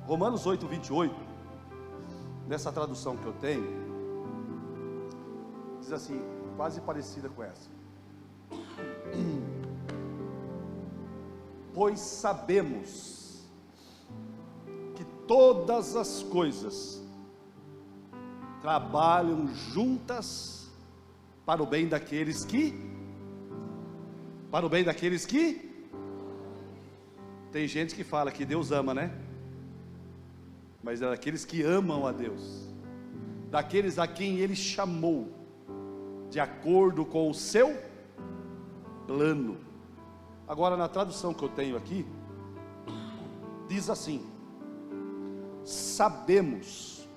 Romanos 8, 28, nessa tradução que eu tenho, diz assim, quase parecida com essa: pois sabemos que todas as coisas trabalham juntas para o bem daqueles que tem gente que fala que Deus ama, né? Mas é daqueles que amam a Deus, daqueles a quem Ele chamou, de acordo com o seu plano. Agora, na tradução que eu tenho aqui, diz assim: sabemos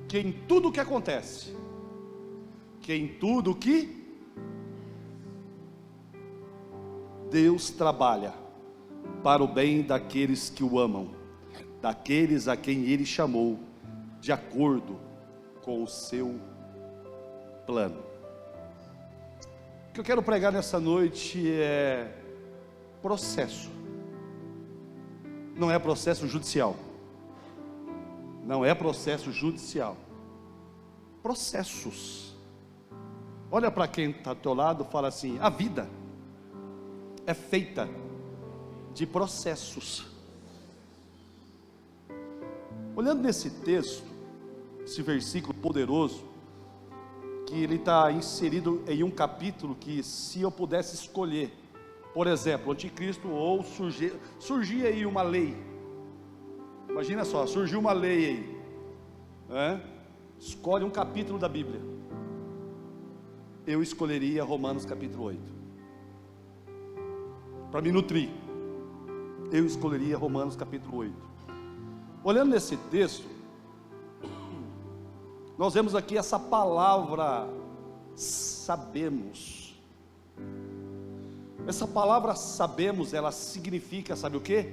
que em tudo que acontece, que em tudo que Deus trabalha para o bem daqueles que o amam, daqueles a quem Ele chamou, de acordo com o seu plano. O que eu quero pregar nessa noite é processo. Não é processo judicial. Não é processo judicial. Processos. Olha para quem está ao teu lado e fala assim: a vida é feita de processos. Olhando nesse texto, esse versículo poderoso, que ele está inserido em um capítulo que, se eu pudesse escolher, por exemplo, o anticristo, ou surgia aí uma lei, imagina só, surgiu uma lei aí, né? Escolhe um capítulo da Bíblia, eu escolheria Romanos capítulo 8, para me nutrir. Eu escolheria Romanos capítulo 8. Olhando nesse texto, nós vemos aqui essa palavra sabemos. Essa palavra sabemos, ela significa, sabe o que?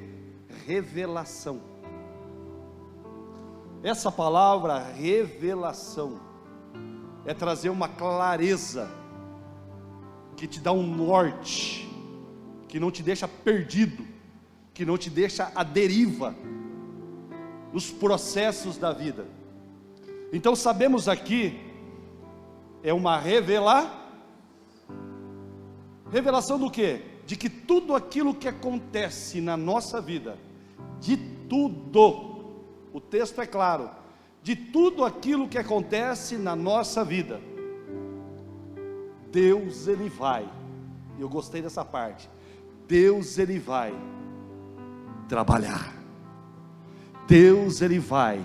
Revelação. Essa palavra revelação é trazer uma clareza que te dá um norte, que não te deixa perdido, que não te deixa à deriva nos processos da vida. Então sabemos aqui, é uma revelação do quê? De que tudo aquilo que acontece na nossa vida, de tudo, o texto é claro, de tudo aquilo que acontece na nossa vida, Deus Ele vai, eu gostei dessa parte, Deus Ele vai trabalhar, Deus Ele vai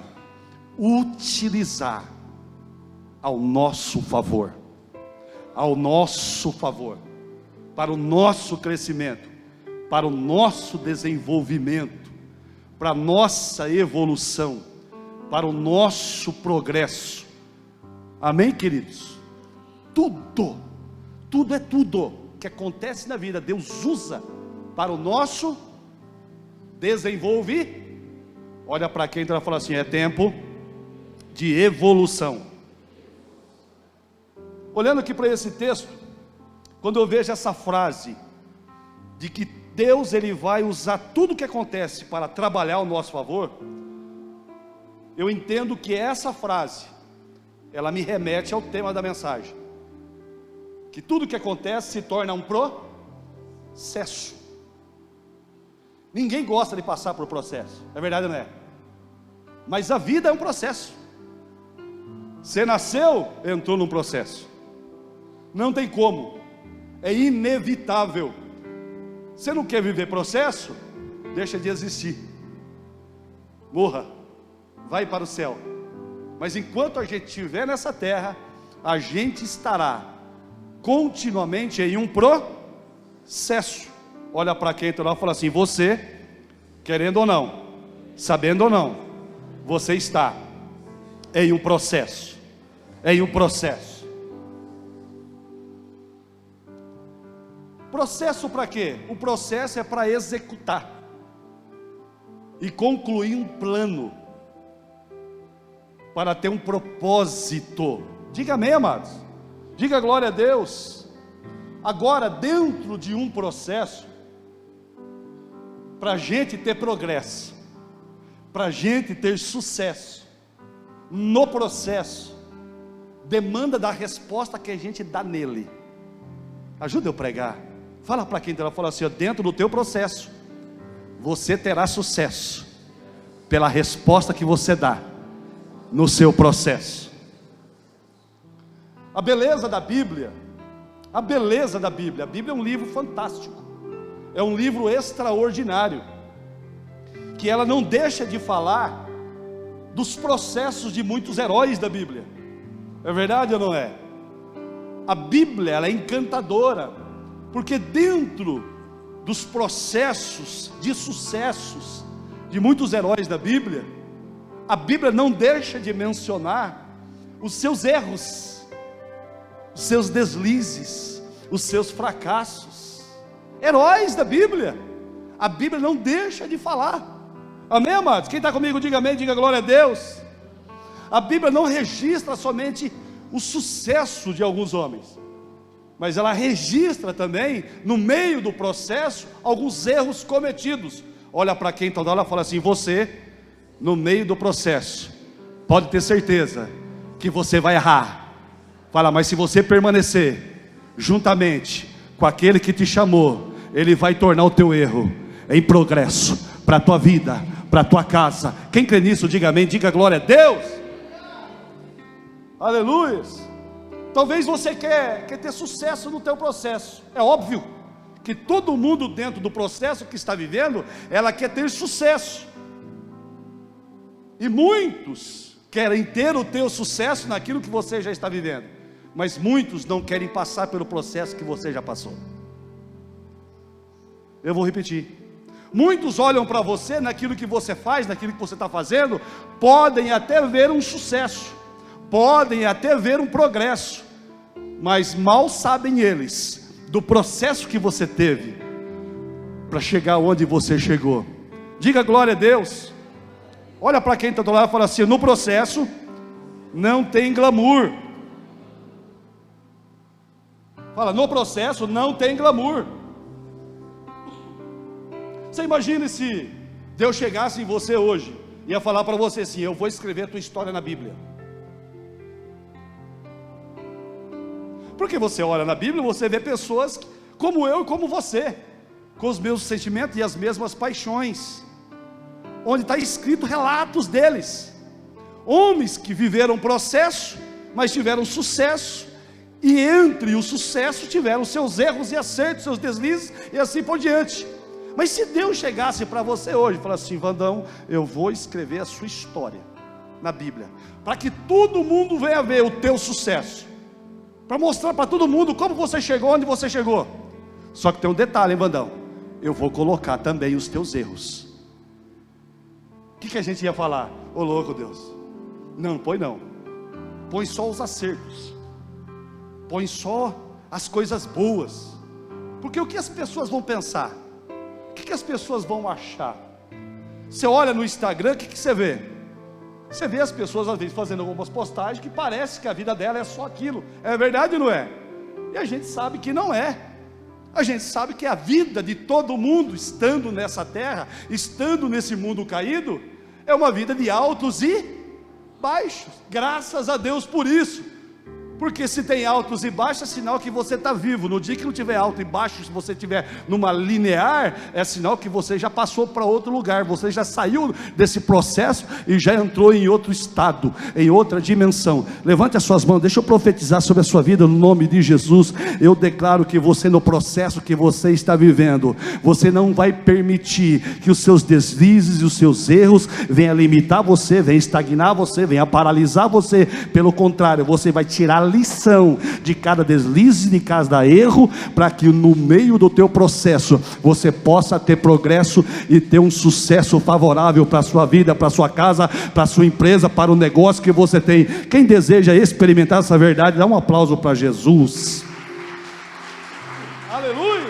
utilizar ao nosso favor, para o nosso crescimento, para o nosso desenvolvimento, para a nossa evolução, para o nosso progresso. Amém, queridos? Tudo é tudo que acontece na vida, Deus usa para o nosso desenvolvimento. Olha para quem está falando assim: é tempo de evolução. Olhando aqui para esse texto, quando eu vejo essa frase de que Deus Ele vai usar tudo que acontece para trabalhar ao nosso favor, eu entendo que essa frase, ela me remete ao tema da mensagem, que tudo que acontece se torna um processo. Ninguém gosta de passar por processo, é verdade ou não é? Mas a vida é um processo. Você nasceu, entrou num processo, não tem como, é inevitável. Você não quer viver processo? Deixa de existir, morra, vai para o céu. Mas enquanto a gente estiver nessa terra, a gente estará continuamente em um processo. Olha para quem está lá e fala assim: você, querendo ou não, sabendo ou não, você está em um processo, Processo para quê? O processo é para executar e concluir um plano, para ter um propósito. Diga amém, amados, diga glória a Deus. Agora, dentro de um processo, para a gente ter progresso, para a gente ter sucesso no processo, demanda da resposta que a gente dá nele. Ajuda eu a pregar. Fala para quem ela fala assim, ó, dentro do teu processo, você terá sucesso pela resposta que você dá no seu processo. A beleza da Bíblia, a Bíblia é um livro fantástico, é um livro extraordinário, que ela não deixa de falar dos processos de muitos heróis da Bíblia. É verdade ou não é? A Bíblia, ela é encantadora, porque dentro dos processos de sucessos de muitos heróis da Bíblia, a Bíblia não deixa de mencionar os seus erros, os seus deslizes, os seus fracassos. Heróis da Bíblia, a Bíblia não deixa de falar. Amém, amados? Quem está comigo, diga amém, diga glória a Deus. A Bíblia não registra somente o sucesso de alguns homens, mas ela registra também, no meio do processo, alguns erros cometidos. Olha para quem está lá e fala assim, você, no meio do processo, pode ter certeza que você vai errar. Fala, mas se você permanecer juntamente com aquele que te chamou, ele vai tornar o teu erro em progresso, para a tua vida, para a tua casa. Quem crê nisso, diga amém, diga glória a Deus. Aleluia. Talvez você quer ter sucesso no teu processo. É óbvio que todo mundo dentro do processo que está vivendo, ela quer ter sucesso. E muitos querem ter o teu sucesso naquilo que você já está vivendo, mas muitos não querem passar pelo processo que você já passou. Eu vou repetir. Muitos olham para você, naquilo que você faz, naquilo que você está fazendo, podem até ver um sucesso, podem até ver um progresso, mas mal sabem eles do processo que você teve para chegar onde você chegou. Diga glória a Deus. Olha para quem está do lado e fala assim, no processo não tem glamour. Fala, no processo não tem glamour. Você imagina se Deus chegasse em você hoje, ia falar para você assim, eu vou escrever a tua história na Bíblia. Porque você olha na Bíblia, você vê pessoas como eu e como você, com os mesmos sentimentos e as mesmas paixões, onde está escrito relatos deles, homens que viveram processo, mas tiveram sucesso, e entre o sucesso tiveram seus erros e acertos, seus deslizes e assim por diante. Mas se Deus chegasse para você hoje e falasse assim, Vandão, eu vou escrever a sua história na Bíblia, para que todo mundo venha ver o teu sucesso, para mostrar para todo mundo como você chegou, onde você chegou. Só que tem um detalhe, hein, Vandão? Eu vou colocar também os teus erros. O que a gente ia falar? Ô louco Deus, não põe não, põe só os acertos, põe só as coisas boas, porque o que as pessoas vão pensar? O que as pessoas vão achar? Você olha no Instagram, o que você vê? Você vê as pessoas às vezes fazendo algumas postagens que parece que a vida dela é só aquilo. É verdade ou não é? E a gente sabe que não é. A gente sabe que a vida de todo mundo, estando nessa terra, estando nesse mundo caído, é uma vida de altos e baixos. Graças a Deus por isso. Porque se tem altos e baixos, é sinal que você está vivo. No dia que não tiver alto e baixo, se você estiver numa linear, é sinal que você já passou para outro lugar, você já saiu desse processo e já entrou em outro estado, em outra dimensão. Levante as suas mãos, deixa eu profetizar sobre a sua vida no nome de Jesus. Eu declaro que você, no processo que você está vivendo, você não vai permitir que os seus deslizes e os seus erros venham limitar você, venham estagnar você, venham paralisar você. Pelo contrário, você vai tirar lição de cada deslize, de cada erro, para que no meio do teu processo você possa ter progresso e ter um sucesso favorável para a sua vida, para a sua casa, para a sua empresa, para o negócio que você tem. Quem deseja experimentar essa verdade, dá um aplauso para Jesus. Aleluia.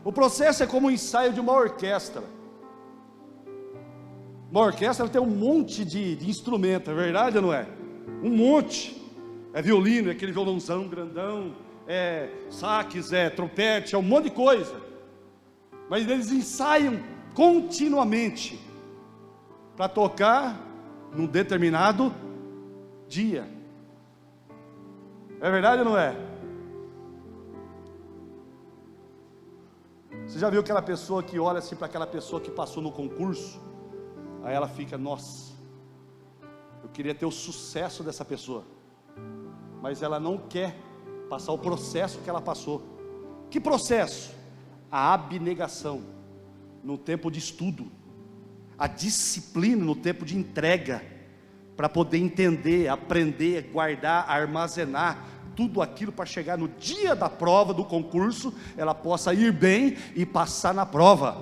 O processo é como um ensaio de uma orquestra. Uma orquestra tem um monte de instrumento, é verdade ou não é? Um monte. É violino, é aquele violãozão grandão, é saques, é trompete, é um monte de coisa. mas eles ensaiam continuamente para tocar num determinado dia. É verdade ou não é? Você já viu aquela pessoa que olha assim para aquela pessoa que passou no concurso? Aí ela fica, nossa, eu queria ter o sucesso dessa pessoa, mas ela não quer passar o processo que ela passou. Que processo? A abnegação no tempo de estudo, a disciplina no tempo de entrega, para poder entender, aprender, guardar, armazenar tudo aquilo para chegar no dia da prova do concurso, ela possa ir bem e passar na prova.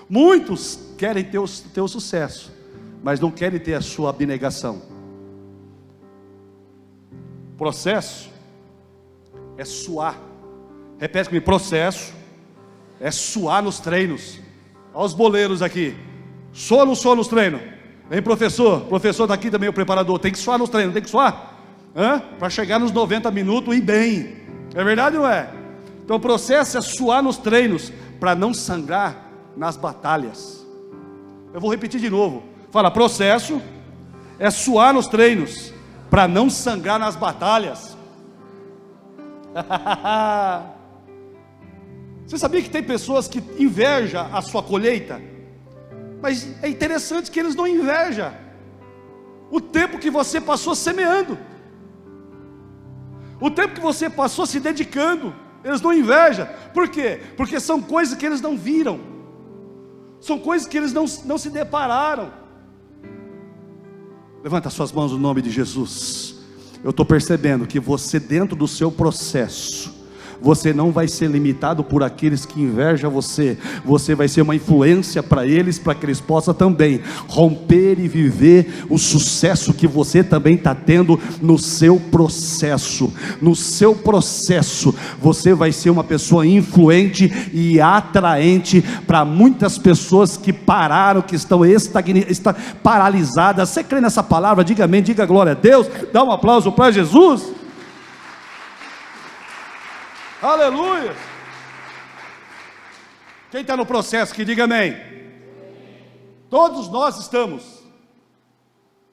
Muitos querem ter o sucesso, mas não querem ter a sua abnegação. Processo é suar. Repete comigo, processo é suar nos treinos. Olha os boleiros aqui, soa ou não soa nos treinos? Vem professor está aqui também, o preparador, tem que suar nos treinos, tem que suar? Para chegar nos 90 minutos e bem, é verdade ou não é? Então o processo é suar nos treinos, para não sangrar nas batalhas. Eu vou repetir de novo, fala, processo é suar nos treinos, para não sangrar nas batalhas. Você sabia que tem pessoas que invejam a sua colheita? Mas é interessante que eles não invejam o tempo que você passou semeando, o tempo que você passou se dedicando. Eles não invejam. Por quê? Porque são coisas que eles não viram, são coisas que eles não se depararam. Levanta suas mãos no nome de Jesus. Eu estou percebendo que você, dentro do seu processo, você não vai ser limitado por aqueles que invejam você. Você vai ser uma influência para eles, para que eles possam também romper e viver o sucesso que você também está tendo no seu processo. No seu processo, você vai ser uma pessoa influente e atraente para muitas pessoas que pararam, que estão paralisadas. Você crê nessa palavra? Diga amém, diga glória a Deus. Dá um aplauso para Jesus. Aleluia. Quem está no processo que diga amém. Todos nós estamos.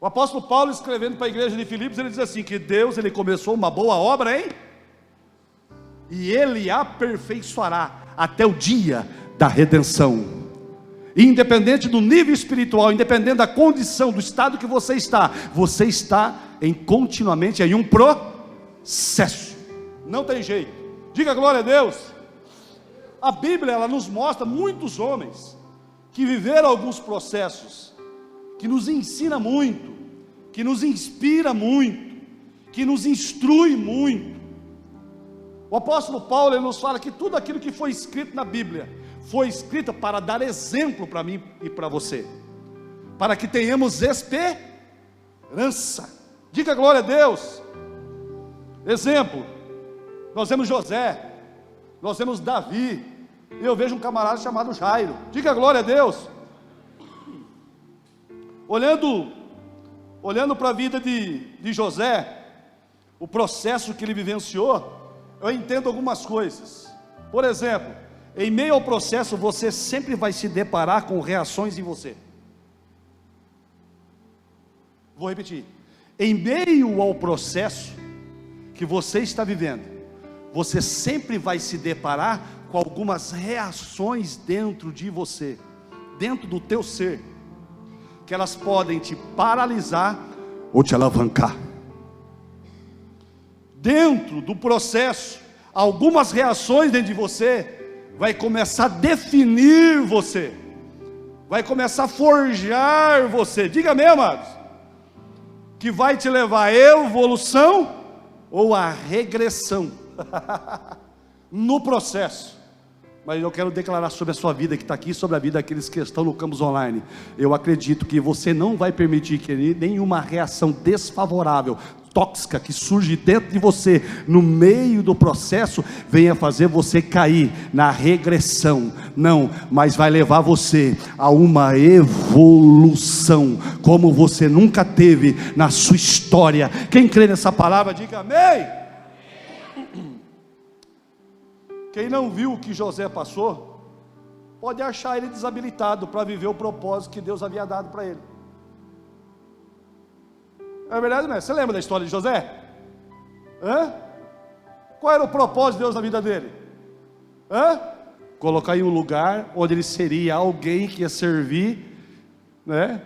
O apóstolo Paulo, escrevendo para a igreja de Filipos, ele diz assim, que Deus, ele começou uma boa obra, hein? E ele aperfeiçoará até o dia da redenção. Independente do nível espiritual, independente da condição, do estado que você está continuamente em um processo. Não tem jeito. Diga glória a Deus. A Bíblia, ela nos mostra muitos homens que viveram alguns processos, que nos ensina muito, que nos inspira muito, que nos instrui muito. O apóstolo Paulo, ele nos fala que tudo aquilo que foi escrito na Bíblia foi escrito para dar exemplo para mim e para você, para que tenhamos esperança. Diga glória a Deus. Exemplo, nós vemos José, nós vemos Davi, e eu vejo um camarada chamado Jairo. Diga glória a Deus. Olhando para a vida de José, o processo que ele vivenciou, eu entendo algumas coisas. Por exemplo, em meio ao processo, você sempre vai se deparar com reações em você. Vou repetir. Em meio ao processo que você está vivendo, você sempre vai se deparar com algumas reações dentro de você, dentro do teu ser, que elas podem te paralisar ou te alavancar. Dentro do processo, algumas reações dentro de você vai começar a definir você, vai começar a forjar você. Diga amém, amados, que vai te levar à evolução ou à regressão no processo. Mas eu quero declarar sobre a sua vida que está aqui, sobre a vida daqueles que estão no campus online. Eu acredito que você não vai permitir que nenhuma reação desfavorável, tóxica, que surge dentro de você, no meio do processo, venha fazer você cair na regressão. Não, mas vai levar você a uma evolução, como você nunca teve na sua história. Quem crê nessa palavra, diga amém. Quem não viu o que José passou, pode achar ele desabilitado para viver o propósito que Deus havia dado para ele. É verdade, não é? Você lembra da história de José? Qual era o propósito de Deus na vida dele? Colocar em um lugar onde ele seria alguém que ia servir, né,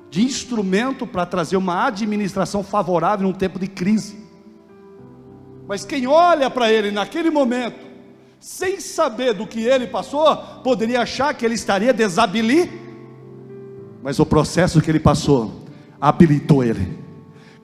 de instrumento para trazer uma administração favorável num tempo de crise. Mas quem olha para ele naquele momento, sem saber do que ele passou, poderia achar que ele estaria desabilitado. Mas o processo que ele passou habilitou ele,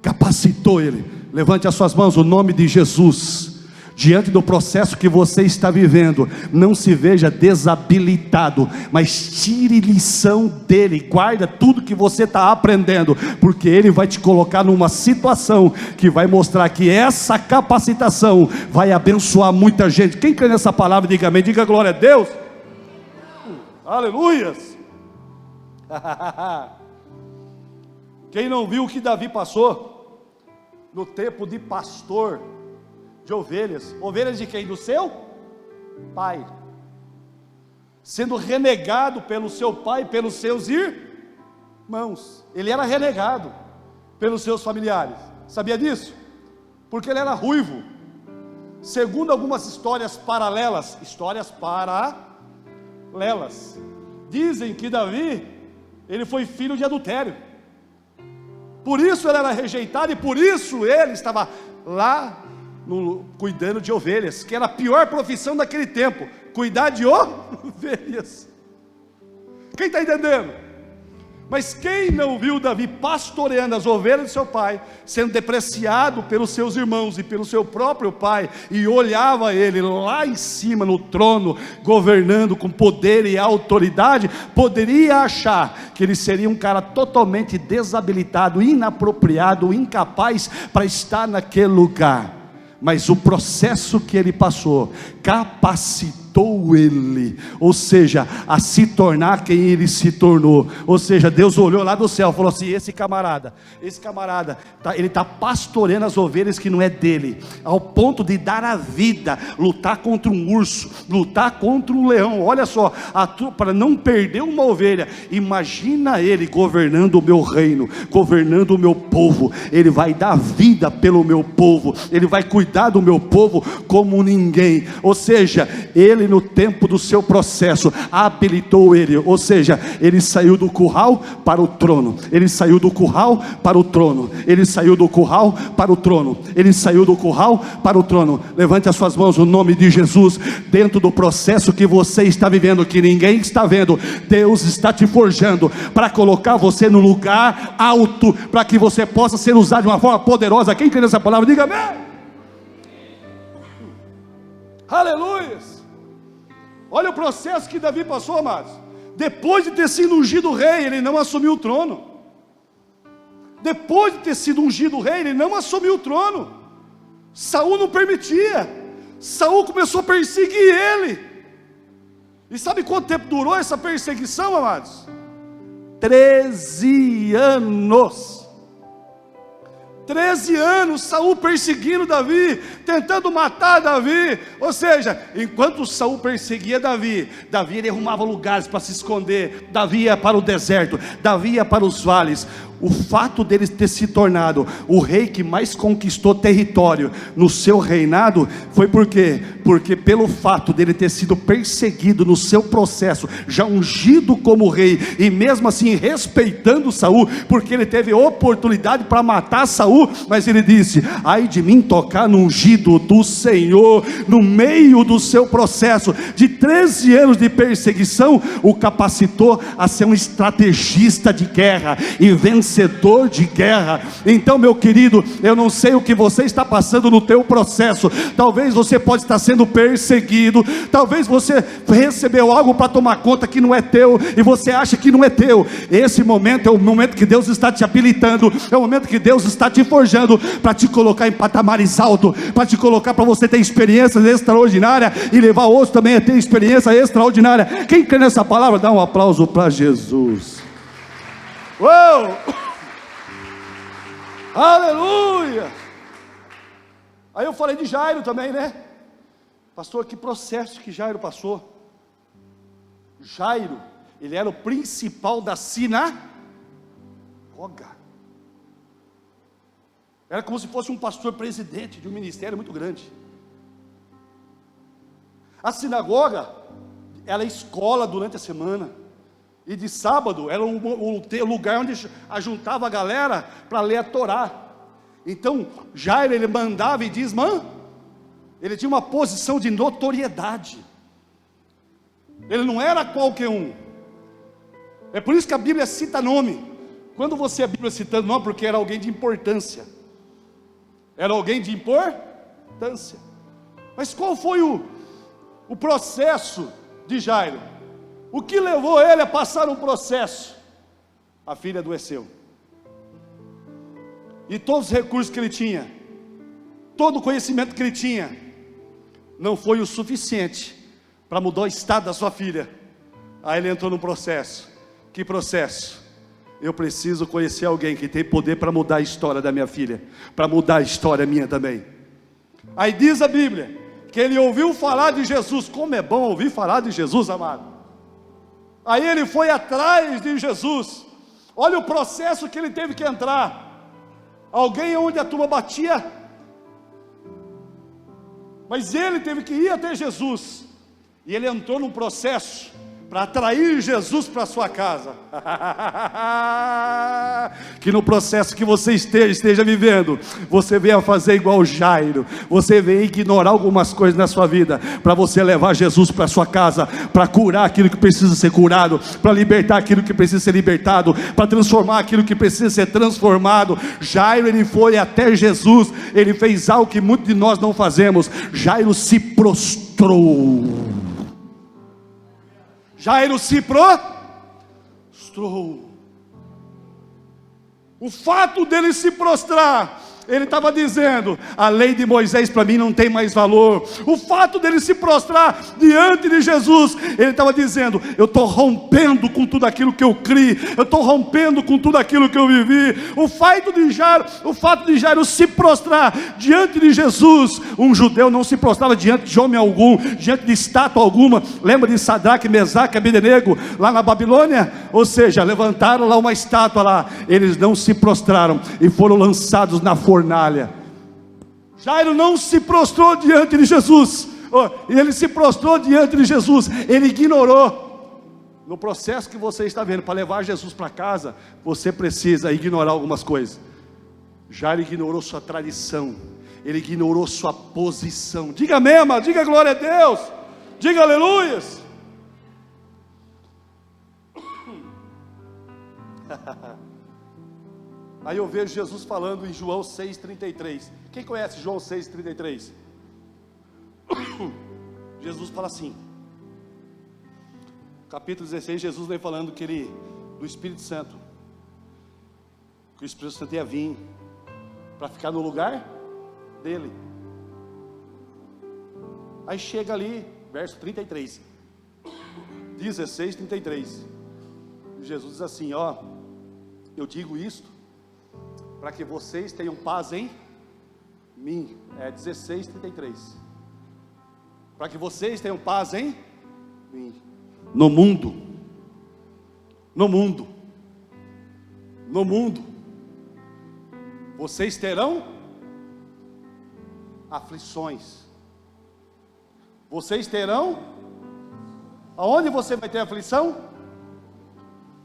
capacitou ele. Levante as suas mãos, o nome de Jesus. Diante do processo que você está vivendo, não se veja desabilitado, mas tire lição dele, guarda tudo que você está aprendendo, porque ele vai te colocar numa situação que vai mostrar que essa capacitação vai abençoar muita gente. Quem crê nessa palavra, diga amém, diga glória a Deus. Aleluias. Quem não viu o que Davi passou no tempo de pastor de ovelhas, ovelhas de quem? Do seu pai, sendo renegado pelo seu pai, pelos seus irmãos. Ele era renegado pelos seus familiares, sabia disso? Porque ele era ruivo. Segundo algumas histórias paralelas, dizem que Davi, ele foi filho de adultério, por isso ele era rejeitado, e por isso ele estava lá cuidando de ovelhas, que era a pior profissão daquele tempo, cuidar de ovelhas. Quem está entendendo? Mas quem não viu Davi pastoreando as ovelhas de seu pai, sendo depreciado pelos seus irmãos e pelo seu próprio pai, e olhava ele lá em cima no trono, governando com poder e autoridade, poderia achar que ele seria um cara totalmente desabilitado, inapropriado, incapaz para estar naquele lugar. Mas o processo que ele passou capacitou ele, ou seja, a se tornar quem ele se tornou. Ou seja, Deus olhou lá do céu e falou assim: esse camarada, ele está pastoreando as ovelhas que não é dele, ao ponto de dar a vida, lutar contra um urso, lutar contra um leão. Olha só, para não perder uma ovelha. Imagina ele governando o meu reino, governando o meu povo. Ele vai dar vida pelo meu povo, ele vai cuidar do meu povo como ninguém. Ou seja, ele no tempo do seu processo habilitou ele, ou seja, ele saiu do curral para o trono, ele saiu do curral para o trono, ele saiu do curral para o trono, ele saiu do curral para o trono. Levante as suas mãos, o nome de Jesus. Dentro do processo que você está vivendo, que ninguém está vendo, Deus está te forjando para colocar você no lugar alto, para que você possa ser usado de uma forma poderosa. Quem crê nessa palavra, diga amém. Aleluia. Olha o processo que Davi passou, amados. Depois de ter sido ungido rei, ele não assumiu o trono. Depois de ter sido ungido rei, ele não assumiu o trono. Saul não permitia. Saul começou a perseguir ele. E sabe quanto tempo durou essa perseguição, amados? 13 anos. 13 anos Saul perseguindo Davi, tentando matar Davi. Ou seja, enquanto Saul perseguia Davi, ele arrumava lugares para se esconder. Davi ia para o deserto, Davi ia para os vales. O fato dele ter se tornado o rei que mais conquistou território no seu reinado foi porque pelo fato dele ter sido perseguido no seu processo, já ungido como rei, e mesmo assim respeitando Saul, porque ele teve oportunidade para matar Saul, mas ele disse: ai de mim tocar no ungido do Senhor. No meio do seu processo de 13 anos de perseguição, o capacitou a ser um estrategista de guerra e vencedor de guerra. Então, meu querido, eu não sei o que você está passando no teu processo. Talvez você pode estar sendo perseguido, talvez você recebeu algo para tomar conta que não é teu, e você acha que não é teu. Esse momento é o momento que Deus está te habilitando, é o momento que Deus está te forjando para te colocar em patamares altos, para te colocar para você ter experiências extraordinárias e levar outros também a ter experiência extraordinária. Quem crê nessa palavra, dá um aplauso para Jesus. Uou! Aleluia! Aí eu falei de Jairo também, né? Pastor, que processo que Jairo passou? Jairo, ele era o principal da sinagoga. Era como se fosse um pastor presidente de um ministério muito grande. A sinagoga era escola durante a semana, e de sábado era um lugar onde ajuntava a galera para ler a Torá. Então Jairo, ele mandava e diz, ele tinha uma posição de notoriedade, ele não era qualquer um. É por isso que a Bíblia cita nome. Quando você a Bíblia citando nome, porque era alguém de importância, era alguém de importância. Mas qual foi o processo de Jairo? O que levou ele a passar um processo? A filha adoeceu, e todos os recursos que ele tinha, todo o conhecimento que ele tinha, não foi o suficiente para mudar o estado da sua filha. Aí ele entrou num processo. Que processo? Eu preciso conhecer alguém que tem poder para mudar a história da minha filha, para mudar a história minha também. Aí diz a Bíblia que ele ouviu falar de Jesus. Como é bom ouvir falar de Jesus, amado. Aí ele foi atrás de Jesus. Olha o processo que ele teve que entrar. Alguém onde a turma batia, mas ele teve que ir até Jesus, e ele entrou num processo para atrair Jesus para sua casa. Que no processo que você esteja vivendo, você venha fazer igual Jairo, você venha ignorar algumas coisas na sua vida, para você levar Jesus para sua casa, para curar aquilo que precisa ser curado, para libertar aquilo que precisa ser libertado, para transformar aquilo que precisa ser transformado. Jairo, ele foi até Jesus, ele fez algo que muitos de nós não fazemos. Jairo se prostrou. Jairo se prostrou. O fato dele se prostrar, ele estava dizendo, a lei de Moisés para mim não tem mais valor. O fato dele se prostrar diante de Jesus, ele estava dizendo, eu estou rompendo com tudo aquilo que eu criei, eu estou rompendo com tudo aquilo que eu vivi. O fato de Jairo se prostrar diante de Jesus, um judeu não se prostrava diante de homem algum, diante de estátua alguma. Lembra de Sadraque, Mesaque e Abednego lá na Babilônia? Ou seja, levantaram lá uma estátua lá, eles não se prostraram e foram lançados na fornalha. Jairo não se prostrou diante de Jesus, ele se prostrou diante de Jesus, ele ignorou. No processo que você está vendo, para levar Jesus para casa, você precisa ignorar algumas coisas. Jairo ignorou sua tradição, ele ignorou sua posição. Diga amém, amado, diga glória a Deus, diga aleluias. Aí eu vejo Jesus falando em João 6,33. Quem conhece João 6,33? Jesus fala assim, capítulo 16, Jesus vem falando que do Espírito Santo, que o Espírito Santo ia vir para ficar no lugar dele. Aí chega ali, verso 33, 16:33, Jesus diz assim, eu digo isto para que vocês tenham paz em mim. 16:33, para que vocês tenham paz em mim. No mundo vocês terão aflições. Vocês terão, aonde você vai ter aflição?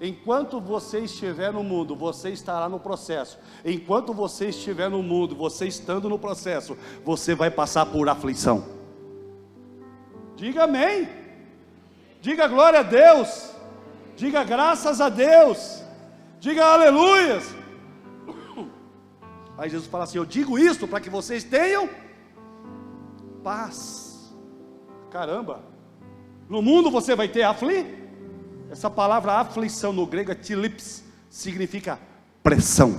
Enquanto você estiver no mundo, você estará no processo. Enquanto você estiver no mundo, você estando no processo, você vai passar por aflição. Diga amém. Diga glória a Deus. Diga graças a Deus. Diga aleluias. Aí Jesus fala assim, eu digo isso para que vocês tenham paz. Caramba, no mundo você vai ter aflição. Essa palavra aflição no grego é tilips, significa pressão.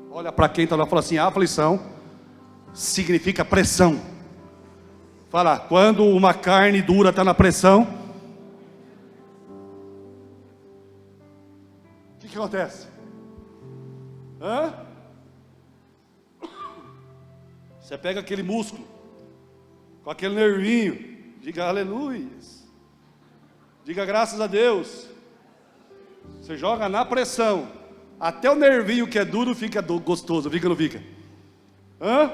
Olha para quem está lá e fala assim, aflição significa pressão. Fala, quando uma carne dura está na pressão, o que acontece? Você pega aquele músculo, com aquele nervinho. Diga aleluia. Diga graças a Deus. Você joga na pressão. Até o nervinho que é duro fica gostoso, fica ou não fica? Hã?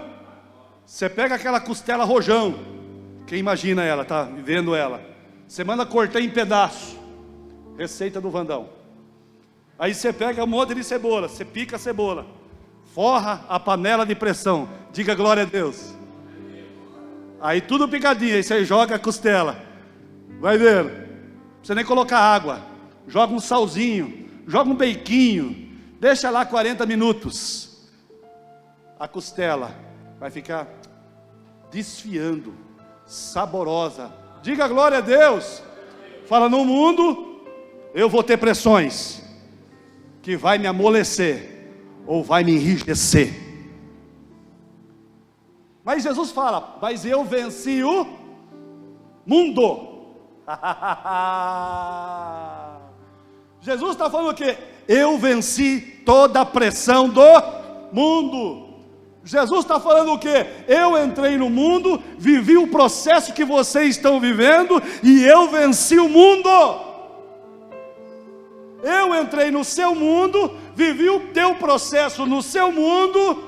Você pega aquela costela rojão. Quem imagina ela, tá vendo ela? Você manda cortar em pedaço. Receita do Vandão. Aí você pega um monte de cebola. Você pica a cebola. Forra a panela de pressão. Diga glória a Deus. Aí tudo picadinho. Aí você joga a costela. Vai vendo. Não precisa nem colocar água. Joga um salzinho. Joga um beiquinho. Deixa lá 40 minutos. A costela vai ficar desfiando. Saborosa. Diga glória a Deus. Fala, no mundo eu vou ter pressões que vai me amolecer ou vai me enrijecer. Mas Jesus fala, mas eu venci o mundo. Jesus está falando o quê? Eu venci toda a pressão do mundo. Jesus está falando o quê? Eu entrei no mundo, vivi o processo que vocês estão vivendo, e eu venci o mundo. Eu entrei no seu mundo, vivi o teu processo no seu mundo,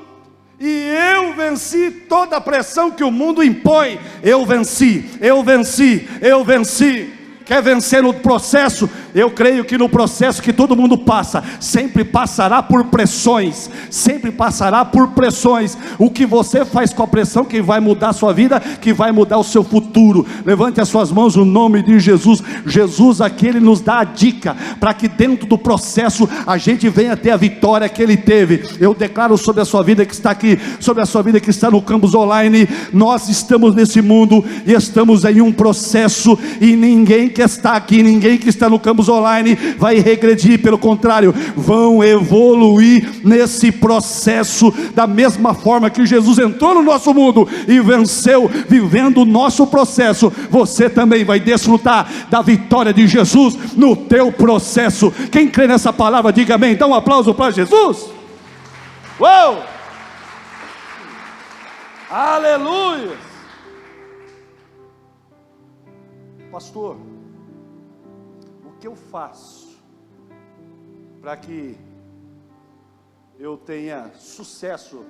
e eu venci toda a pressão que o mundo impõe. Eu venci, eu venci, eu venci. Quer vencer no processo? Eu creio que no processo que todo mundo passa, sempre passará por pressões, sempre passará por pressões. O que você faz com a pressão que vai mudar a sua vida, que vai mudar o seu futuro. Levante as suas mãos no nome de Jesus. Jesus aqui, Ele nos dá a dica, para que dentro do processo, a gente venha ter a vitória que Ele teve. Eu declaro sobre a sua vida que está aqui, sobre a sua vida que está no campus online, nós estamos nesse mundo, e estamos em um processo, e ninguém que está aqui, ninguém que está no campus online vai regredir, pelo contrário, vão evoluir nesse processo, da mesma forma que Jesus entrou no nosso mundo e venceu, vivendo o nosso processo. Você também vai desfrutar da vitória de Jesus no teu processo. Quem crê nessa palavra, diga amém. Dá um aplauso para Jesus. Uou! Aleluia! Pastor, o que eu faço para que eu tenha sucesso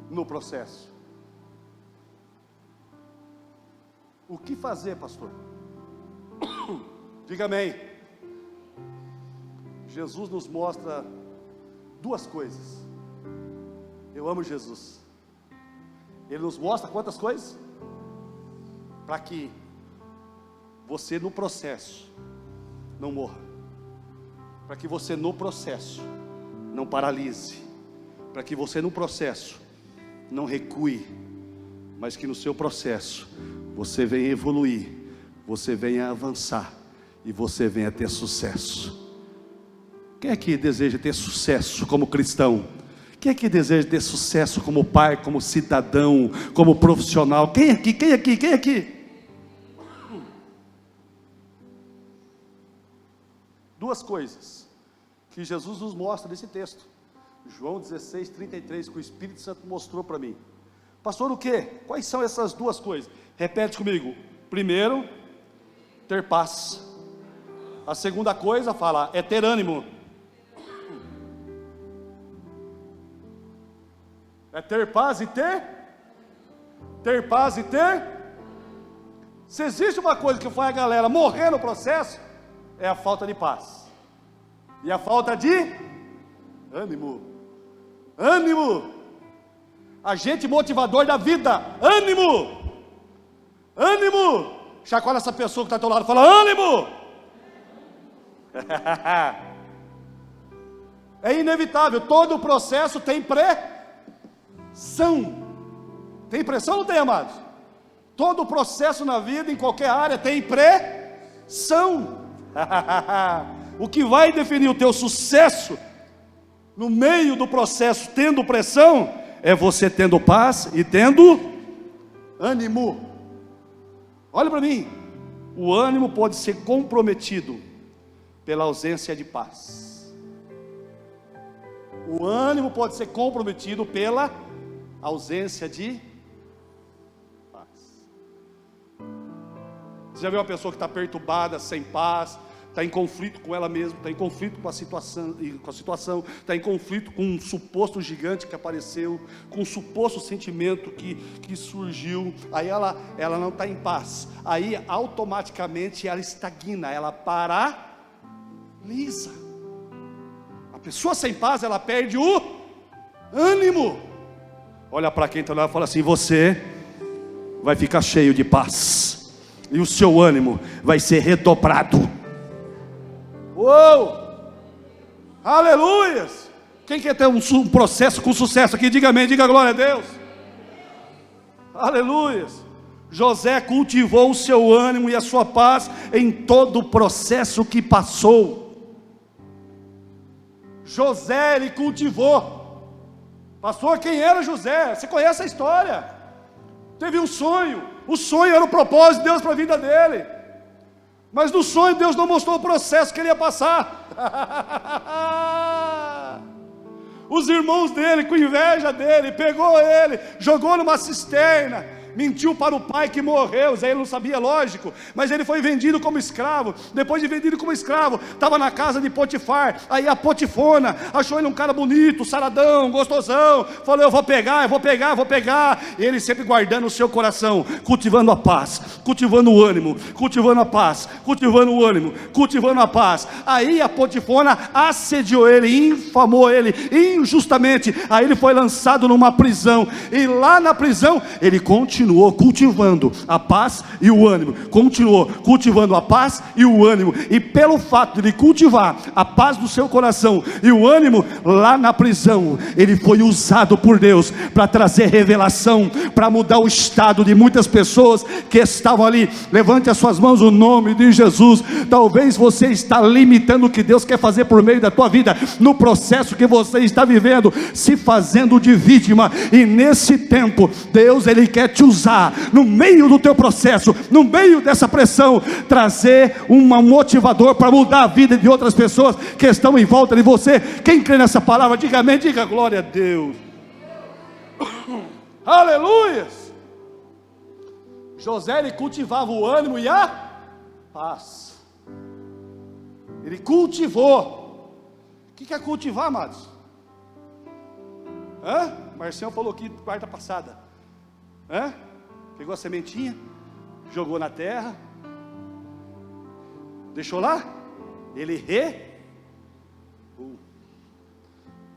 no processo? O que fazer, pastor? Diga amém. Jesus nos mostra duas coisas. Eu amo Jesus. Ele nos mostra quantas coisas? Para que você no processo não morra, para que você no processo não paralise, para que você no processo não recue, mas que no seu processo você venha evoluir, você venha avançar e você venha ter sucesso. Quem aqui deseja ter sucesso como cristão? Quem aqui deseja ter sucesso como pai, como cidadão, como profissional? Quem aqui? Quem aqui? Quem aqui? Duas coisas que Jesus nos mostra nesse texto, João 16, 33, que o Espírito Santo mostrou para mim. Pastor, o quê? Quais são essas duas coisas? Repete comigo. Primeiro, ter paz. A segunda coisa, fala, é ter ânimo. É ter paz e ter? Ter paz e ter? Se existe uma coisa que faz a galera morrer no processo, é a falta de paz, e a falta de ânimo. Ânimo, agente motivador da vida. Ânimo, ânimo. Chacoalha essa pessoa que está ao teu lado, fala ânimo. É inevitável, todo o processo tem pressão. Tem pressão ou não tem, amados? Todo o processo na vida, em qualquer área, tem pressão. O que vai definir o teu sucesso no meio do processo, tendo pressão, é você tendo paz e tendo ânimo. Olha para mim, o ânimo pode ser comprometido pela ausência de paz. O ânimo pode ser comprometido pela ausência de paz. Você já viu uma pessoa que está perturbada, sem paz, está em conflito com ela mesma, está em conflito com a situação, está em conflito com um suposto gigante que apareceu, com um suposto sentimento que surgiu, aí ela não está em paz, aí automaticamente ela estagna, ela paralisa. A pessoa sem paz, ela perde o ânimo. Olha para quem está lá e fala assim: você vai ficar cheio de paz, e o seu ânimo vai ser redobrado. Uou! Aleluias! Quem quer ter um processo com sucesso aqui? Diga amém, diga glória a Deus. Aleluias! José cultivou o seu ânimo e a sua paz em todo o processo que passou. José, ele cultivou. Pastor, quem era José? Você conhece a história? Teve um sonho. O sonho era o propósito de Deus para a vida dele. Mas no sonho Deus não mostrou o processo que ele ia passar. Os irmãos dele, com inveja dele, pegou ele, jogou numa cisterna, mentiu para o pai que morreu. Zé, ele não sabia, lógico, mas ele foi vendido como escravo. Depois de vendido como escravo, estava na casa de Potifar. Aí a Potifona achou ele um cara bonito, saradão, gostosão, falou: eu vou pegar. E ele sempre guardando o seu coração, cultivando a paz, cultivando o ânimo, cultivando a paz, cultivando o ânimo, cultivando a paz. Aí a Potifona assediou ele, infamou ele injustamente. Aí ele foi lançado numa prisão, e lá na prisão ele continuou cultivando a paz e o ânimo, continuou cultivando a paz e o ânimo, e pelo fato de cultivar a paz do seu coração e o ânimo, lá na prisão, ele foi usado por Deus para trazer revelação, para mudar o estado de muitas pessoas que estavam ali. Levante as suas mãos, o nome de Jesus. Talvez você está limitando o que Deus quer fazer por meio da tua vida, no processo que você está vivendo, se fazendo de vítima, e nesse tempo, Deus, ele quer te usar no meio do teu processo, no meio dessa pressão, trazer um motivador para mudar a vida de outras pessoas que estão em volta de você. Quem crê nessa palavra, diga amém, diga glória a Deus. Aleluias! José, ele cultivava o ânimo e a paz. Ele cultivou. O que é cultivar, amados? Marcião falou aqui quarta passada. Pegou a sementinha, jogou na terra, deixou lá, ele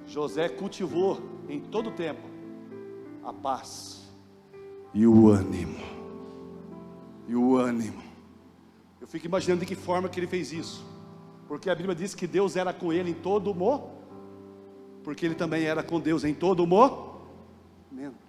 José cultivou em todo o tempo a paz e o ânimo. Eu fico imaginando de que forma que ele fez isso, porque a Bíblia diz que Deus era com ele em todo momento, porque ele também era com Deus em todo momento.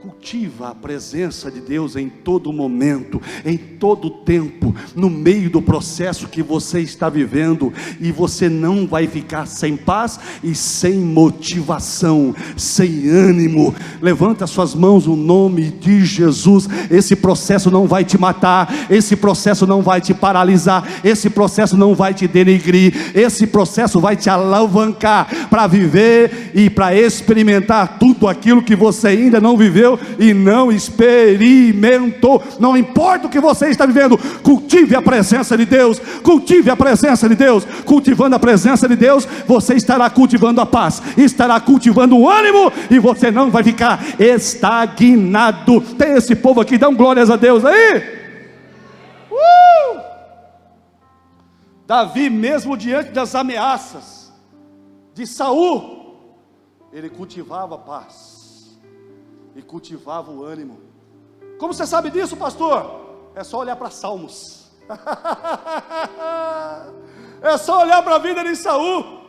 Cultiva a presença de Deus em todo momento, em todo tempo, no meio do processo que você está vivendo, e você não vai ficar sem paz e sem motivação, sem ânimo. Levanta suas mãos no nome de Jesus. Esse processo não vai te matar, esse processo não vai te paralisar, esse processo não vai te denegrir, esse processo vai te alavancar para viver e para experimentar tudo aquilo que você ainda não viveu e não experimentou. Não importa o que você está vivendo, cultive a presença de Deus, cultive a presença de Deus. Cultivando a presença de Deus, você estará cultivando a paz, estará cultivando o ânimo, e você não vai ficar estagnado. Tem esse povo aqui, dão glórias a Deus aí. Davi, mesmo diante das ameaças de Saul, ele cultivava a paz e cultivava o ânimo. Como você sabe disso, pastor? É só olhar para Salmos. É só olhar para a vida de Saul.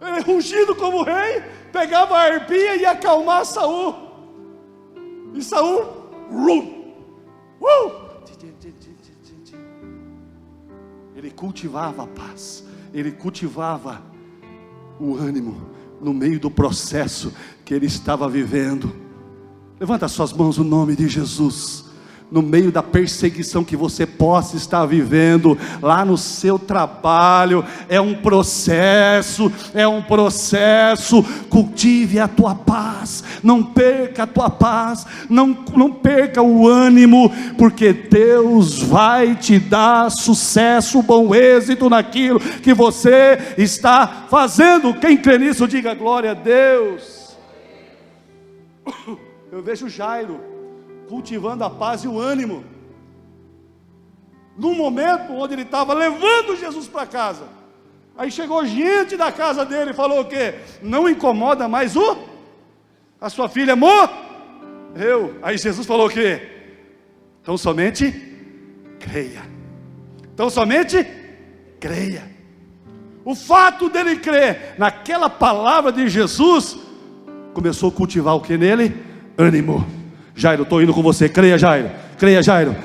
Ele, rugido como rei, pegava a arpia e ia acalmar Saul. E Saul, ele cultivava a paz, ele cultivava o ânimo no meio do processo que ele estava vivendo. Levanta suas mãos no nome de Jesus. no meio da perseguição que você possa estar vivendo, lá no seu trabalho, é um processo, cultive a tua paz, não perca a tua paz, não perca o ânimo, porque Deus vai te dar sucesso, bom êxito naquilo que você está fazendo. Quem crê nisso, diga glória a Deus. Eu vejo Jairo cultivando a paz e o ânimo, num momento onde ele estava levando Jesus para casa. Aí chegou gente da casa dele e falou o quê? Não incomoda mais a sua filha morreu. Aí Jesus falou o quê? Então somente creia. Então somente creia. O fato dele crer naquela palavra de Jesus começou a cultivar o que nele? Ânimo. Jairo, estou indo com você, creia Jairo,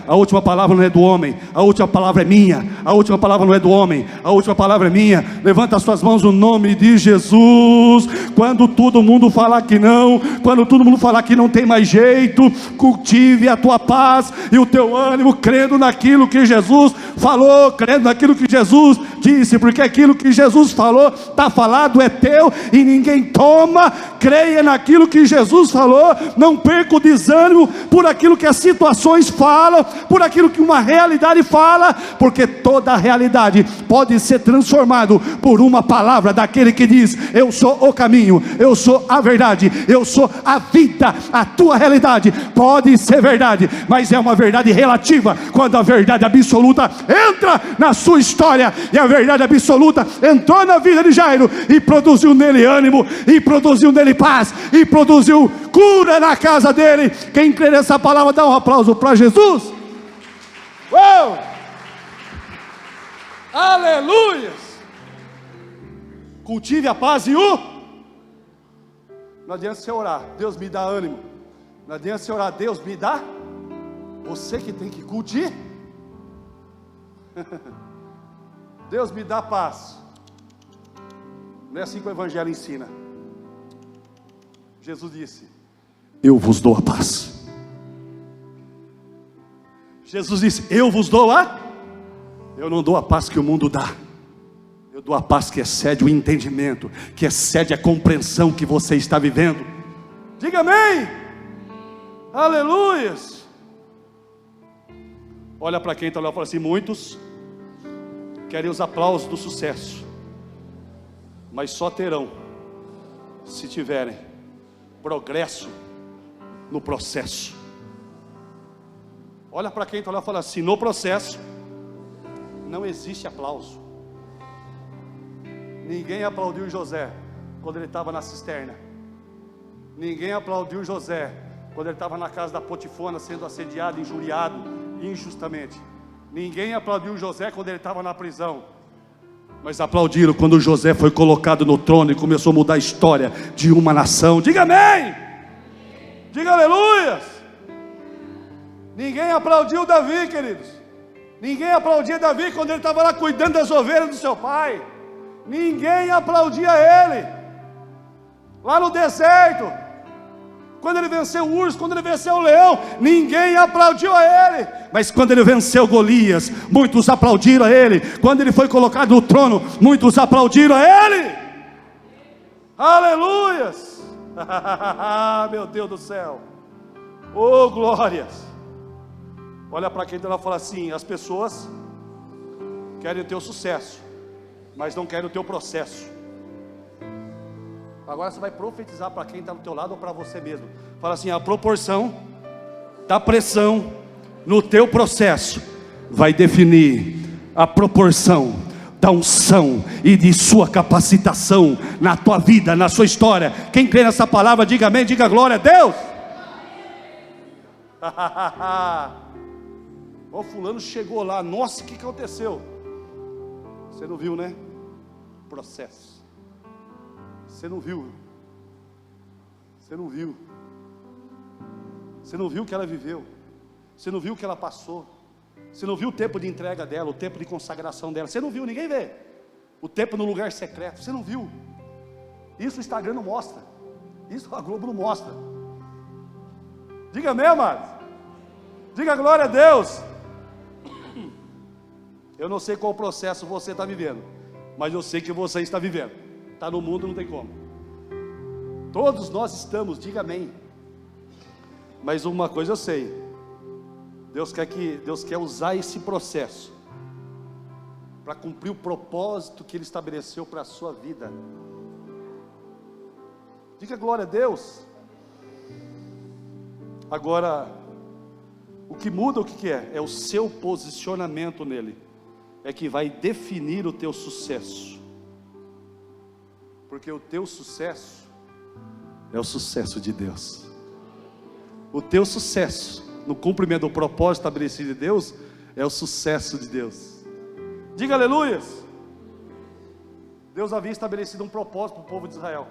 a última palavra não é do homem, a última palavra é minha, a última palavra não é do homem, a última palavra é minha. Levanta as suas mãos no nome de Jesus. Quando todo mundo falar que não, quando todo mundo falar que não tem mais jeito, cultive a tua paz e o teu ânimo, crendo naquilo que Jesus falou, crendo naquilo que Jesus disse, porque aquilo que Jesus falou, está falado, é teu e ninguém toma. Creia naquilo que Jesus falou, não perca o desânimo por aquilo que as situações falam, por aquilo que uma realidade fala, porque toda a realidade pode ser transformado por uma palavra daquele que diz: eu sou o caminho, eu sou a verdade, eu sou a vida. A tua realidade pode ser verdade, mas é uma verdade relativa, quando a verdade absoluta entra na sua história. E a verdade absoluta entrou na vida de Jairo e produziu nele ânimo, e produziu nele paz, e produziu cura na casa dele. Quem crê nessa palavra, dá um aplauso para Jesus. Uou! Aleluias! Cultive a paz e o... Não adianta você orar, Deus me dá ânimo. Não adianta você orar, Deus me dá. Você que tem que cultivar. Deus me dá paz. Não é assim que o Evangelho ensina. Jesus disse: eu vos dou a paz. Jesus disse: eu vos dou a... Eu não dou a paz que o mundo dá. Eu dou a paz que excede o entendimento, que excede a compreensão que você está vivendo. Diga amém. Aleluias. Olha para quem está lá e fala assim: muitos querem os aplausos do sucesso, mas só terão se tiverem progresso no processo. Olha para quem está lá e fala assim: no processo não existe aplauso. Ninguém aplaudiu José quando ele estava na cisterna. Ninguém aplaudiu José quando ele estava na casa da Potifona, sendo assediado, injuriado injustamente. Ninguém aplaudiu José quando ele estava na prisão, mas aplaudiram quando José foi colocado no trono e começou a mudar a história de uma nação. Diga amém. Diga aleluias. Ninguém aplaudiu Davi, queridos. Ninguém aplaudia Davi quando ele estava lá cuidando das ovelhas do seu pai. Ninguém aplaudia ele lá no deserto, quando ele venceu o urso, quando ele venceu o leão. Ninguém aplaudiu a ele. Mas quando ele venceu Golias, muitos aplaudiram a ele. Quando ele foi colocado no trono, muitos aplaudiram a ele. Aleluias. Meu Deus do céu. Oh glórias. Olha para quem está lá e fala assim: as pessoas querem o teu sucesso, mas não querem o teu processo. Agora você vai profetizar para quem está do teu lado ou para você mesmo. Fala assim: a proporção da pressão no teu processo vai definir a proporção da unção e de sua capacitação na tua vida, na sua história. Quem crê nessa palavra, diga amém, diga glória a Deus. Ó, fulano chegou lá, nossa, o que aconteceu? Você não viu, né? Processo. Você não viu. Você não viu. Você não viu o que ela viveu. Você não viu o que ela passou. Você não viu o tempo de entrega dela, o tempo de consagração dela. Você não viu, ninguém vê. O tempo no lugar secreto. Você não viu. Isso o Instagram não mostra. Isso a Globo não mostra. Diga amém, amados. Diga glória a Deus. Eu não sei qual processo você está vivendo, mas eu sei que você está vivendo. Está no mundo, não tem como. Todos nós estamos, diga amém. Mas uma coisa eu sei, Deus quer usar esse processo para cumprir o propósito que Ele estabeleceu para a sua vida. Diga glória a Deus. Agora, o que muda, o que é? É o seu posicionamento nele, é que vai definir o teu sucesso, porque o teu sucesso é o sucesso de Deus. O teu sucesso no cumprimento do propósito estabelecido de Deus é o sucesso de Deus. Diga aleluias. Deus havia estabelecido um propósito para o povo de Israel.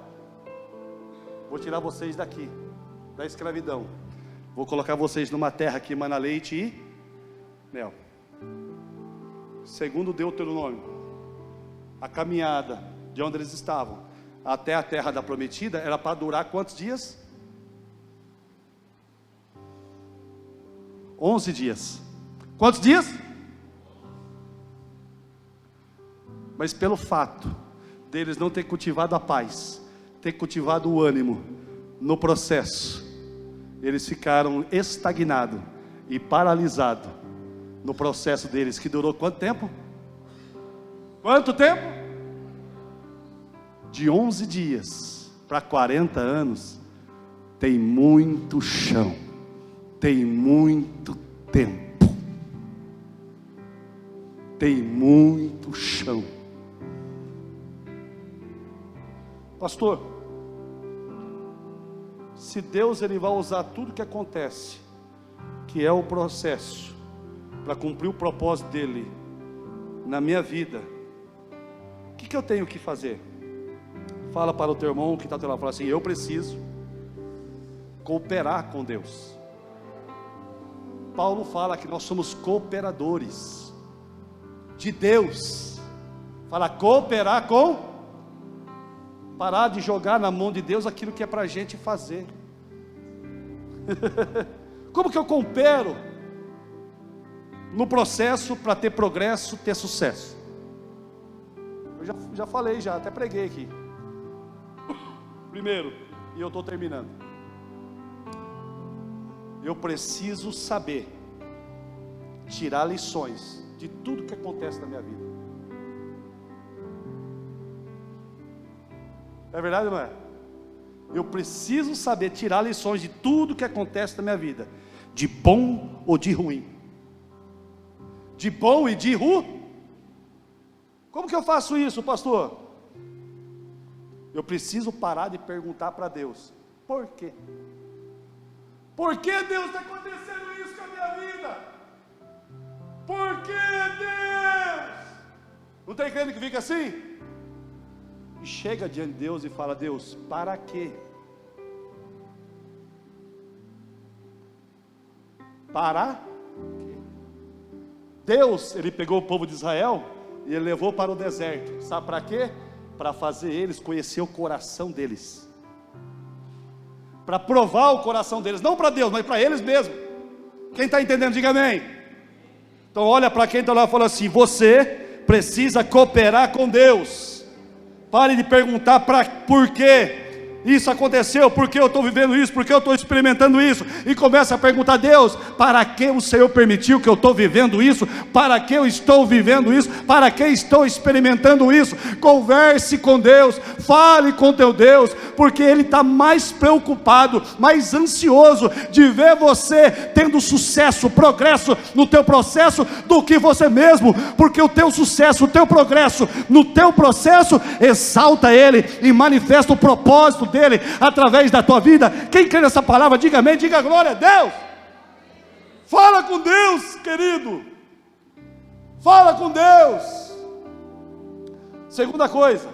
Vou tirar vocês daqui, da escravidão. Vou colocar vocês numa terra que emana leite e mel. Segundo Deuteronômio, a caminhada de onde eles estavam até a terra da prometida era para durar quantos dias? 11 dias. Quantos dias? Mas pelo fato deles não ter cultivado a paz, ter cultivado o ânimo no processo, eles ficaram estagnados e paralisados no processo deles, que durou quanto tempo? Quanto tempo? De 11 dias para 40 anos, tem muito chão, tem muito tempo, tem muito chão. Pastor, se Deus ele vai usar tudo que acontece, que é o processo, para cumprir o propósito dele na minha vida, o que eu tenho que fazer? Fala para o teu irmão que está ao teu lado, fala assim: eu preciso cooperar com Deus. Paulo fala que nós somos cooperadores de Deus. Fala cooperar com, parar de jogar na mão de Deus aquilo que é para a gente fazer. Como que eu coopero no processo para ter progresso, ter sucesso? Eu já falei, até preguei aqui. Primeiro, e eu estou terminando, eu preciso saber tirar lições de tudo que acontece na minha vida. É verdade ou não é? Eu preciso saber tirar lições de tudo que acontece na minha vida, de bom ou de ruim, de bom e de ruim. Como que eu faço isso, pastor? Eu preciso parar de perguntar para Deus: por quê? Por que Deus está acontecendo isso com a minha vida? Por que Deus? Não tem crente que fica assim? E chega diante de Deus e fala: Deus, para quê? Para quê? Deus, ele pegou o povo de Israel e ele levou para o deserto. Sabe para quê? Para fazer eles conhecer o coração deles, para provar o coração deles, não para Deus, mas para eles mesmos. Quem está entendendo, diga amém. Então olha para quem está lá e fala assim: você precisa cooperar com Deus. Pare de perguntar por quê isso aconteceu, por que eu estou vivendo isso, por que eu estou experimentando isso, e começa a perguntar: Deus, para que o Senhor permitiu que eu estou vivendo isso? Para que eu estou vivendo isso? Para que estou experimentando isso? Converse com Deus, fale com teu Deus, porque Ele está mais preocupado, mais ansioso de ver você tendo sucesso, progresso no teu processo, do que você mesmo, porque o teu sucesso, o teu progresso no teu processo exalta Ele e manifesta o propósito dele através da tua vida. Quem crê nessa palavra, diga amém, diga glória a Deus. Fala com Deus, querido, fala com Deus. Segunda coisa,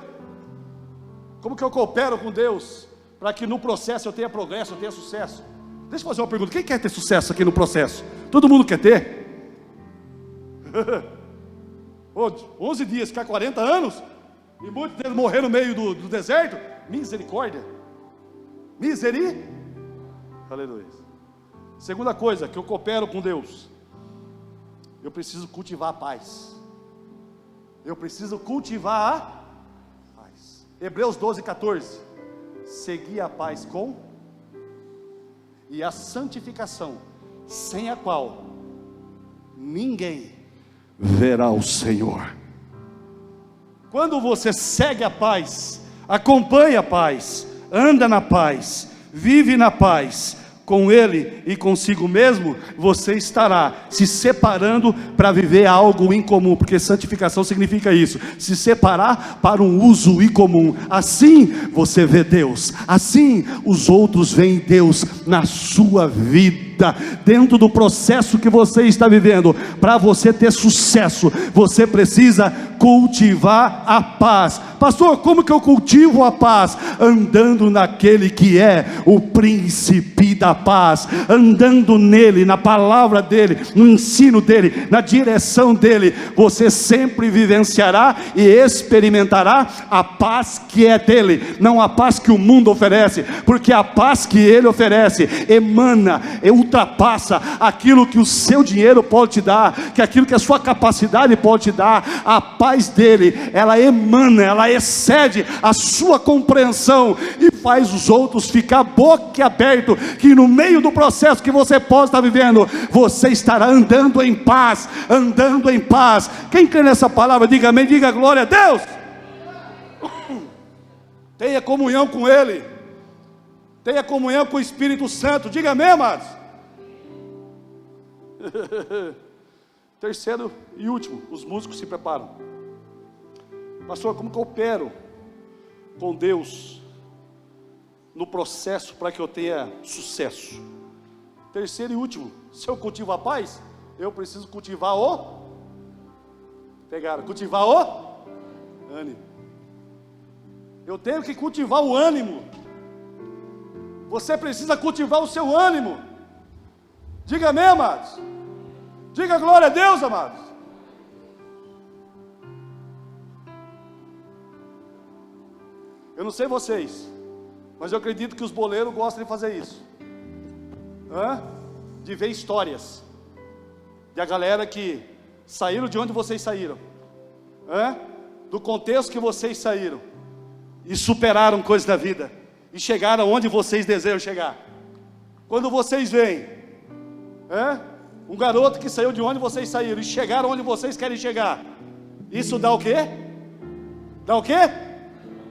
como que eu coopero com Deus para que no processo eu tenha progresso, eu tenha sucesso? Deixa eu fazer uma pergunta: quem quer ter sucesso aqui no processo? Todo mundo quer ter? 11 dias, ficar 40 anos, e muitos deles morrer no meio do deserto. Misericórdia, aleluia. Segunda coisa que eu coopero com Deus, eu preciso cultivar a paz. Eu preciso cultivar a paz. Hebreus 12:14. Segui a paz com e a santificação, sem a qual ninguém verá o Senhor. Quando você segue a paz, acompanha a paz, anda na paz, vive na paz, com Ele e consigo mesmo, você estará se separando para viver algo em comum, porque santificação significa isso, se separar para um uso em comum. Assim você vê Deus, assim os outros veem Deus na sua vida. Dentro do processo que você está vivendo, para você ter sucesso, você precisa cultivar a paz. Pastor, como que eu cultivo a paz? Andando naquele que é o príncipe da paz, andando nele, na palavra dele, no ensino dele, na direção dele, você sempre vivenciará e experimentará a paz que é dele, não a paz que o mundo oferece, porque a paz que ele oferece emana, ultrapassa aquilo que o seu dinheiro pode te dar, que aquilo que a sua capacidade pode te dar. A paz dele, ela emana, ela excede a sua compreensão e faz os outros ficar boquiaberto, que no meio do processo que você pode estar vivendo, você estará andando em paz, andando em paz. Quem crê nessa palavra, diga amém, diga glória a Deus. Tenha comunhão com Ele, tenha comunhão com o Espírito Santo, diga amém, amados. Terceiro e último, os músicos se preparam. Pastor, como que eu opero com Deus no processo para que eu tenha sucesso? Terceiro e último, se eu cultivo a paz, eu preciso cultivar cultivar o ânimo. Eu tenho que cultivar o ânimo. Você precisa cultivar o seu ânimo. Diga amém, amados. Diga glória a Deus, amados. Eu não sei vocês, mas eu acredito que os boleiros gostam de fazer isso. De ver histórias de a galera que saíram de onde vocês saíram, do contexto que vocês saíram, e superaram coisas da vida, e chegaram onde vocês desejam chegar. Quando vocês veem um garoto que saiu de onde vocês saíram e chegaram onde vocês querem chegar, isso dá o quê? Dá o quê?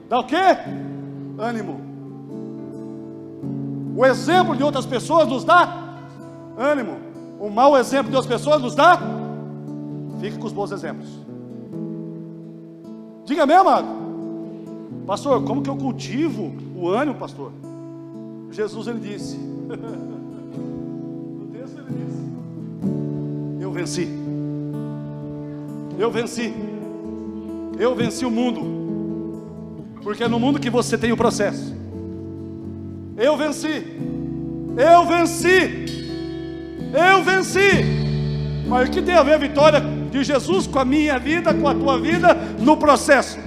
Dá o quê? Ânimo. O exemplo de outras pessoas nos dá ânimo. O mau exemplo de outras pessoas nos dá. Fique com os bons exemplos. Diga amém, amado. Pastor, como que eu cultivo o ânimo, pastor? Jesus, ele disse no texto ele disse: eu venci. Eu venci. Eu venci o mundo. Porque é no mundo que você tem o processo. Eu venci. Eu venci. Eu venci. Mas o que tem a ver a vitória de Jesus com a minha vida, com a tua vida, no processo?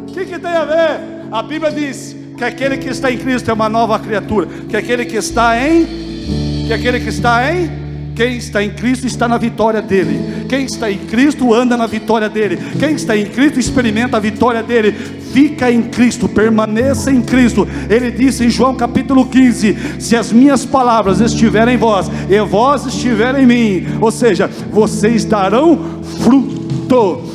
O que tem a ver? A Bíblia diz que aquele que está em Cristo é uma nova criatura. Que aquele que está em quem está em Cristo está na vitória dele. Quem está em Cristo anda na vitória dele. Quem está em Cristo experimenta a vitória dele. Fica em Cristo, permaneça em Cristo. Ele disse em João capítulo 15: se as minhas palavras estiverem em vós e vós estiverem em mim, ou seja, vocês darão fruto.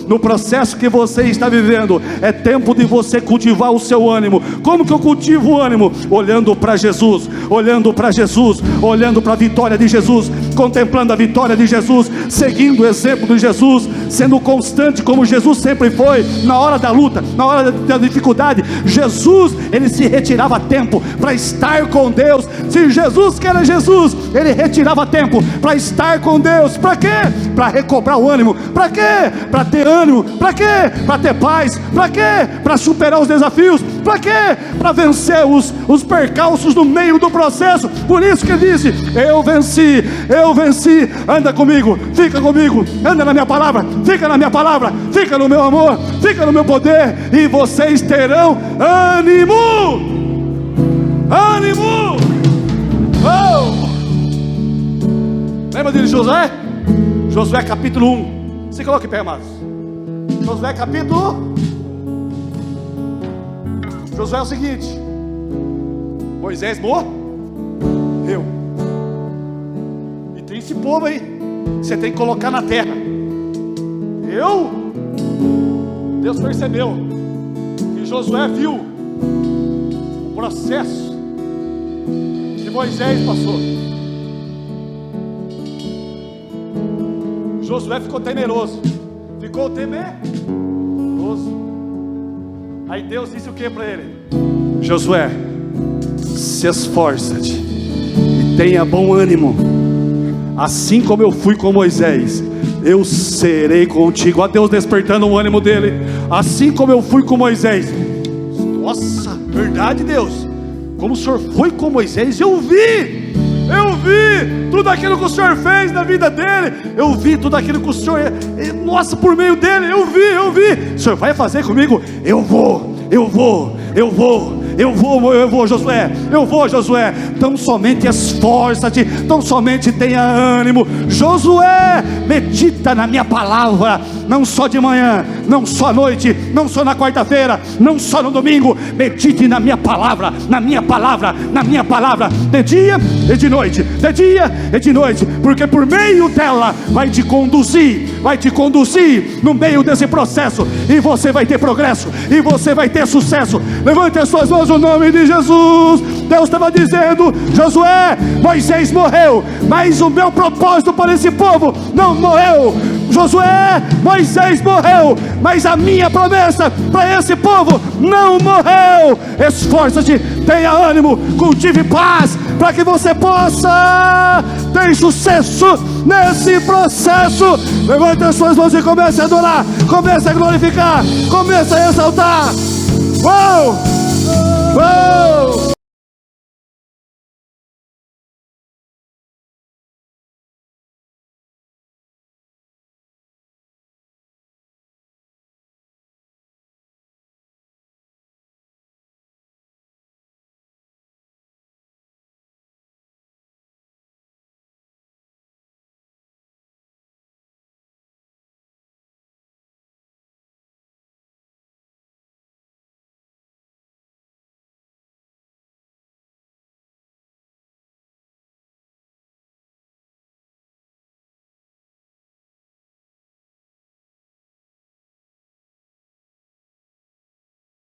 No processo que você está vivendo, é tempo de você cultivar o seu ânimo. Como que eu cultivo o ânimo? Olhando para Jesus, olhando para Jesus, olhando para a vitória de Jesus, contemplando a vitória de Jesus, seguindo o exemplo de Jesus, sendo constante como Jesus sempre foi. Na hora da luta, na hora da dificuldade, Jesus, ele se retirava tempo para estar com Deus. Se Jesus, que era Jesus, ele retirava tempo para estar com Deus. Para quê? Para recobrar o ânimo. Para quê? Para ter ânimo. Para quê? Para ter paz. Para quê? Para superar os desafios. Para quê? Para vencer os percalços no meio do processo. Por isso que ele disse: eu venci, eu venci. Anda comigo, fica comigo, anda na minha palavra, fica na minha palavra, fica no meu amor, fica no meu poder, e vocês terão ânimo. Ânimo. Lembra de Josué? Josué capítulo 1. Se coloque em pé, amados. Josué capítulo 1. Josué é o seguinte: Moisés morreu. E tem esse povo aí que você tem que colocar na terra. Deus percebeu que Josué viu o processo que Moisés passou. Josué ficou temeroso. Aí Deus disse o que para ele? Josué, se esforça-te e tenha bom ânimo. Assim como eu fui com Moisés, eu serei contigo. Olha Deus despertando o ânimo dele. Assim como eu fui com Moisés. Nossa, verdade, Deus. Como o Senhor foi com Moisés, eu vi tudo aquilo que o Senhor fez na vida dele. Eu vi tudo aquilo que o Senhor, nossa, por meio dele, eu vi. O Senhor vai fazer comigo? Eu vou, Josué. Tão somente esforça-te, tão somente tenha ânimo. Josué, medita na minha palavra, não só de manhã, não só à noite, não só na quarta-feira, não só no domingo. Medite na minha palavra, de dia e de noite, porque por meio dela vai te conduzir no meio desse processo, e você vai ter progresso, e você vai ter sucesso. Levante as suas mãos no nome de Jesus. Deus estava dizendo: Josué, Moisés morreu, mas o meu propósito para esse povo não morreu. Josué, Moisés morreu, mas a minha promessa para esse povo não morreu. Esforça-te, tenha ânimo, cultive paz, para que você possa ter sucesso nesse processo. Levante as suas mãos e comece a adorar, comece a glorificar, comece a exaltar. Uou!